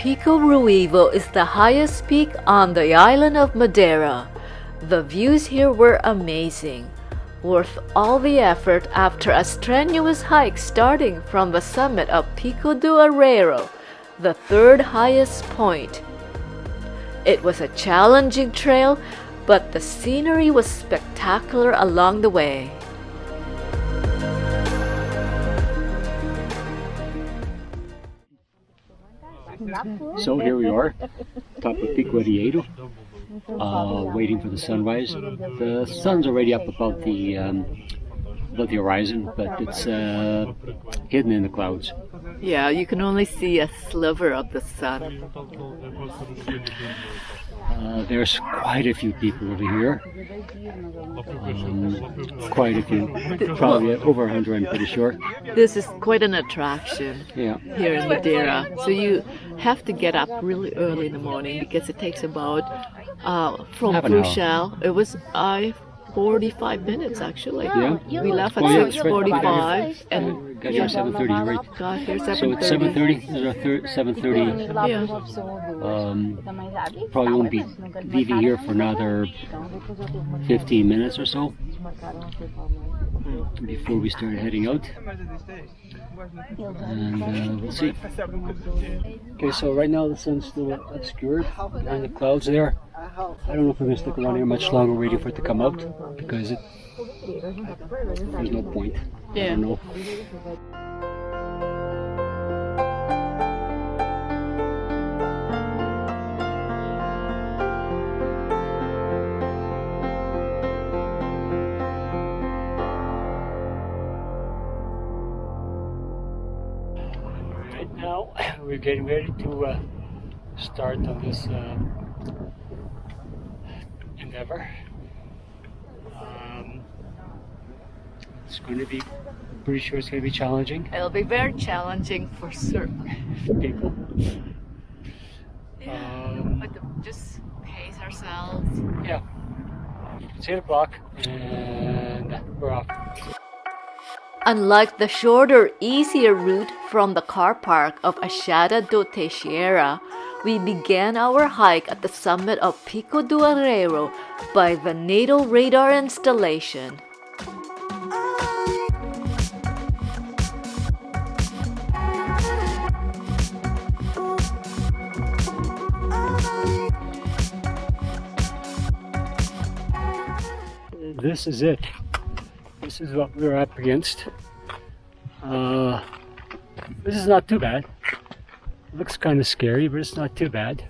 Pico Ruivo is the highest peak on the island of Madeira. The views here were amazing, worth all the effort after a strenuous hike starting from the summit of Pico do Areeiro, the third highest point. It was a challenging trail, but the scenery was spectacular along the way. So here we are, top of Pico Ruivo, waiting for the sunrise. The sun's already up above the horizon, but it's hidden in the clouds. Yeah, you can only see a sliver of the sun. There's quite a few people over here. Quite a few, probably over 100, I'm pretty sure. This is quite an attraction here in Madeira. So you have to get up really early in the morning because it takes about from Funchal. It was 45 minutes actually. Yeah. We left at 6:45 and got here at 7:30, right? got here 7:30. So it's 7:30. This is our 7:30. Yeah. Probably won't be leaving here for another 15 minutes or so before we start heading out. And we'll see. Okay, so right now the sun's still obscured behind the clouds there. I don't know if we're going to stick around here much longer waiting for it to come out because there's no point. Yeah. I don't know. Right now we're getting ready to start on this endeavor. It's going to be, pretty sure it's going to be challenging. It'll be very challenging for certain People. but just pace ourselves. Yeah. It's 8 o'clock and we're off. Unlike the shorter, easier route from the car park of Achada do Teixeira, we began our hike at the summit of Pico do Areeiro by the NATO radar installation. This is it. This is what we're up against. This is not too bad. It looks kind of scary, but it's not too bad.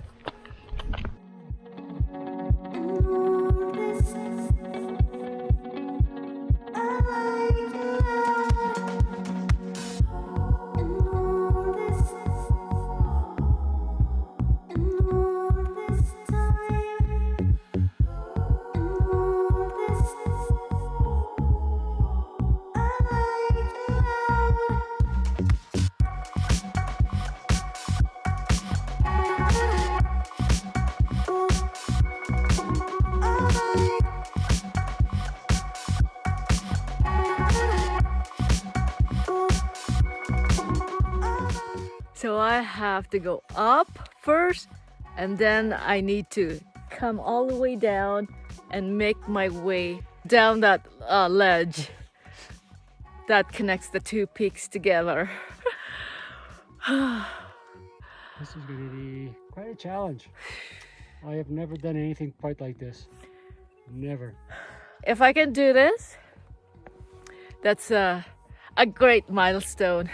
So I have to go up first, and then I need to come all the way down and make my way down that ledge that connects the two peaks together. This is going to be quite a challenge. I have never done anything quite like this. Never. If I can do this, that's a great milestone.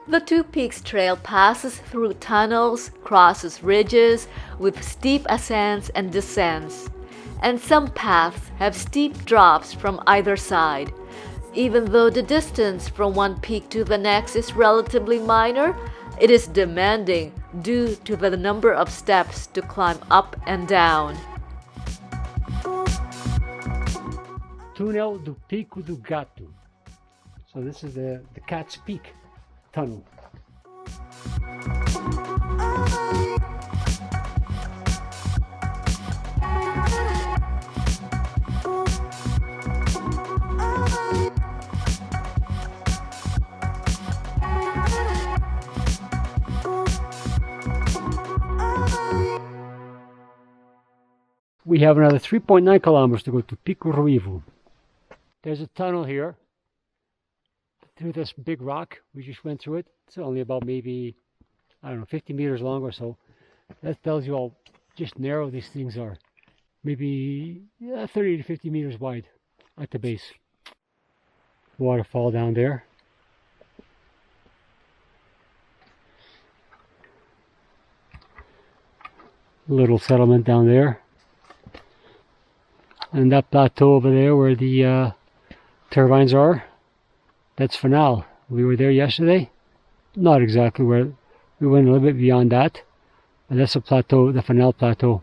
The Two Peaks Trail passes through tunnels, crosses ridges with steep ascents and descents, and some paths have steep drops from either side. Even though the distance from one peak to the next is relatively minor, it is demanding due to the number of steps to climb up and down. Túnel do Pico do Gato. So this is the Cat's Peak tunnel. we have another 3.9 kilometers to go to Pico Ruivo. There's a tunnel here through this big rock. We just went through it. It's only about maybe, I don't know, 50 meters long or so. That tells you how just narrow these things are. Maybe 30 to 50 meters wide at the base. Waterfall down there. Little settlement down there. And that plateau over there where the turbines are, that's Funchal. We were there yesterday. Not exactly where, we went a little bit beyond that. And that's the plateau, the Funchal plateau.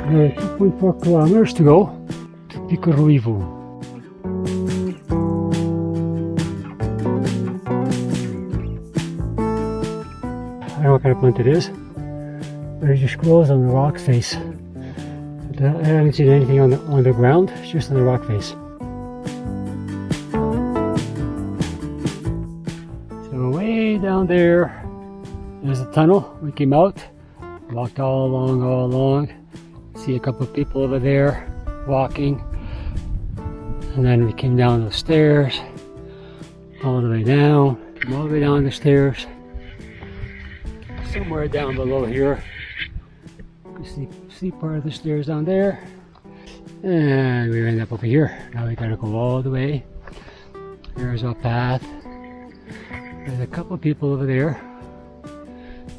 There are 2.4 kilometers to go to Pico Ruivo. I don't know what kind of plant it is, but it just grows on the rock face. I haven't seen anything on the ground, it's just on the rock face. So way down there, there's a tunnel. We came out, walked all along. See a couple of people over there walking, and then we came down the stairs, all the way down, the stairs. Somewhere down below here, you see part of the stairs down there, and we end up over here. Now we gotta go all the way. Here's our path. There's a couple of people over there.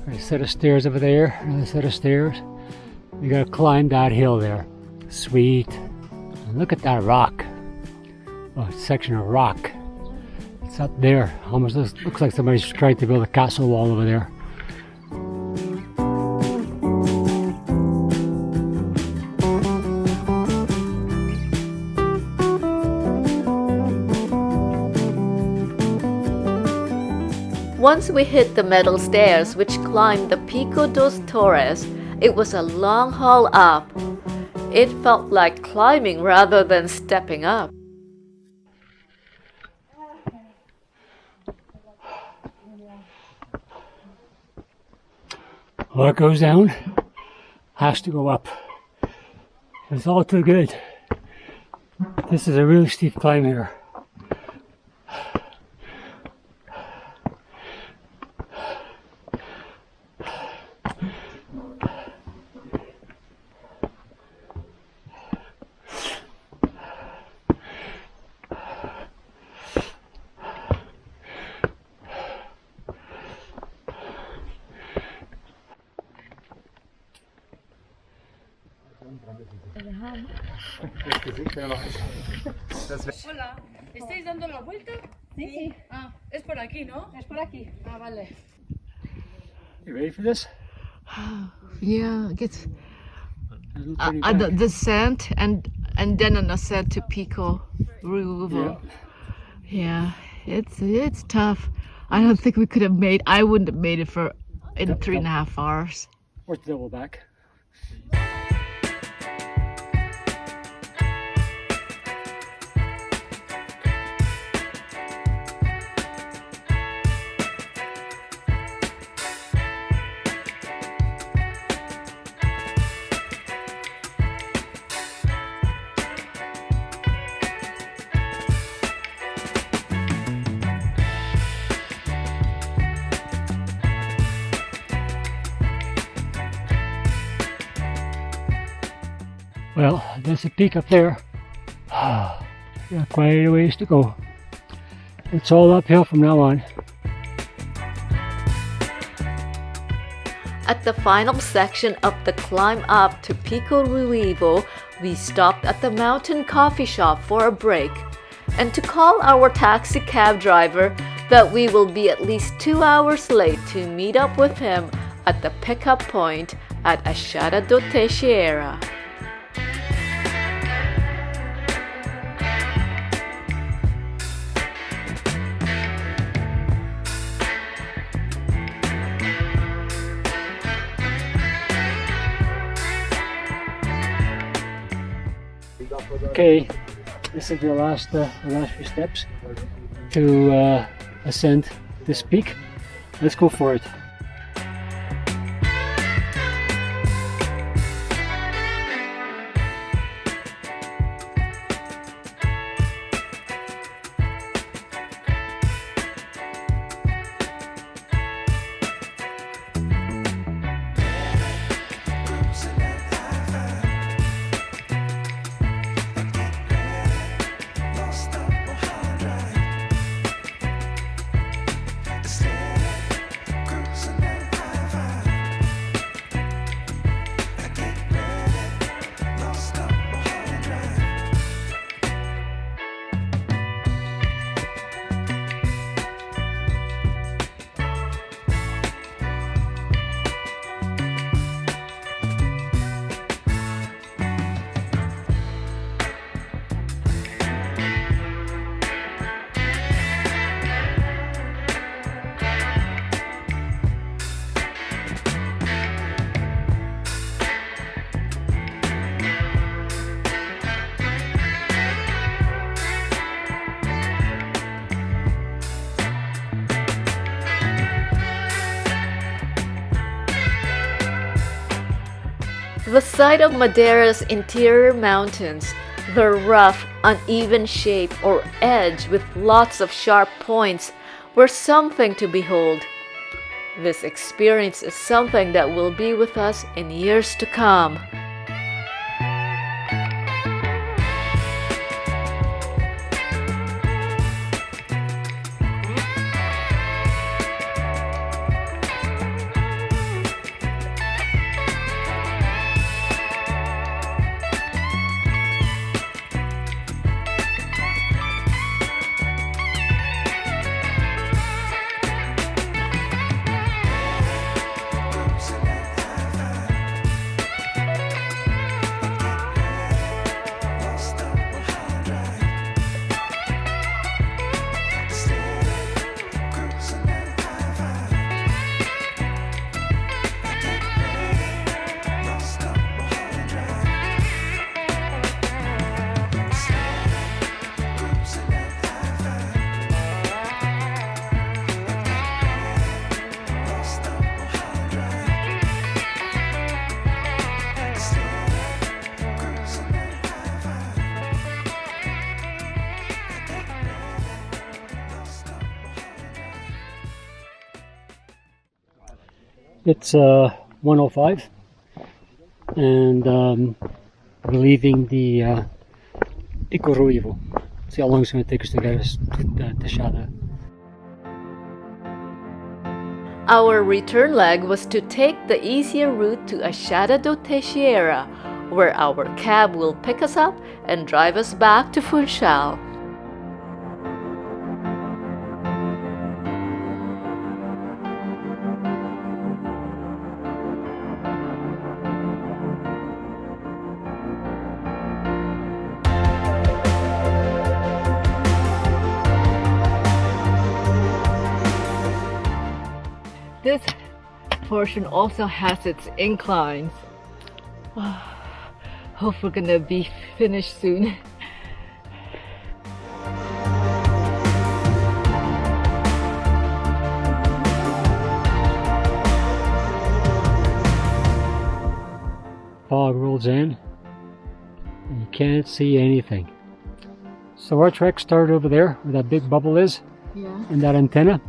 There's a set of stairs over there, another set of stairs. We gotta climb that hill there. Sweet. And look at that rock. Oh, section of rock. It's up there. Almost looks like somebody's trying to build a castle wall over there. Once we hit the metal stairs which climbed the Pico dos Torres, it was a long haul up. It felt like climbing rather than stepping up. What goes down has to go up. It's all too good. This is a really steep climb here. Hola, ¿estáis dando la vuelta? Sí. Ah, es por aquí, ¿no? Es por aquí. Ah, vale. You ready for this? Yeah, get the descent and then an ascent to Pico Ruivo. Yeah, it's tough. I don't think we could have made. I wouldn't have made it in 3.5 hours. Or double back. Well, there's a peak up there. Got quite a ways to go. It's all uphill from now on. At the final section of the climb up to Pico Ruivo, we stopped at the mountain coffee shop for a break and to call our taxi cab driver that we will be at least 2 hours late to meet up with him at the pickup point at Achada do Teixeira. Okay, this is the last few steps to ascend this peak. Let's go for it. The sight of Madeira's interior mountains, their rough, uneven shape or edge with lots of sharp points, were something to behold. This experience is something that will be with us in years to come. It's 1:05 and we're leaving the Pico Ruivo. See how long it's going to take us to get us to Achada. Our return leg was to take the easier route to Achada do Teixeira, where our cab will pick us up and drive us back to Funchal. This portion also has its inclines. Hope we're gonna be finished soon. Fog rolls in and you can't see anything. So our trek started over there where that big bubble is, and that antenna.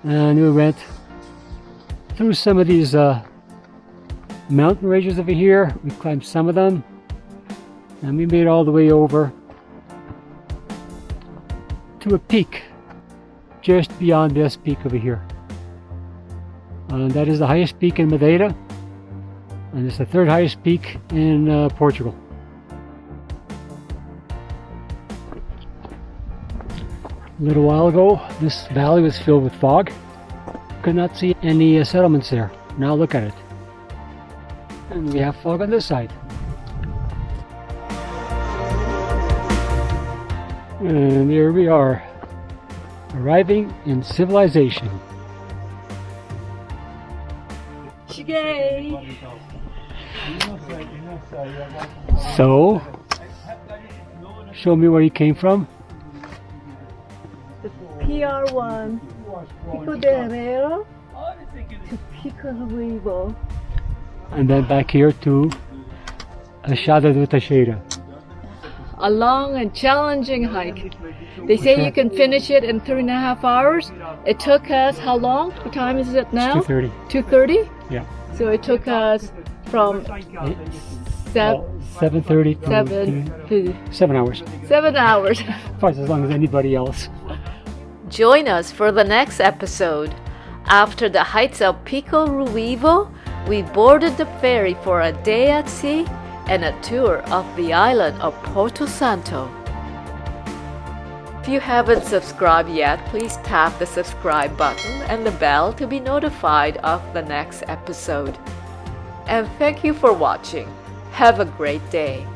And we went through some of these mountain ranges over here. We climbed some of them, And we made all the way over to a peak just beyond this peak over here. That is the highest peak in Madeira, and it's the third highest peak in Portugal. A little while ago, this valley was filled with fog. Could not see any settlements there. Now look at it. And we have fog on this side. And here we are, arriving in civilization. Yay! So, show me where you came from. The PR1, Pico de Areeiro to Pico Ruivo. And then back here to Achada do Teixeira. A long and challenging hike. They say you can finish it in 3.5 hours. It took us how long? What time is it now? 2:30. 2:30? Yeah. So it took us from 7:30 to 7 hours. 7 hours. Twice as long as anybody else. Join us for the next episode. After the heights of Pico Ruivo, we boarded the ferry for a day at sea and a tour of the island of Porto Santo. If you haven't subscribed yet, please tap the subscribe button and the bell to be notified of the next episode. And thank you for watching. Have a great day.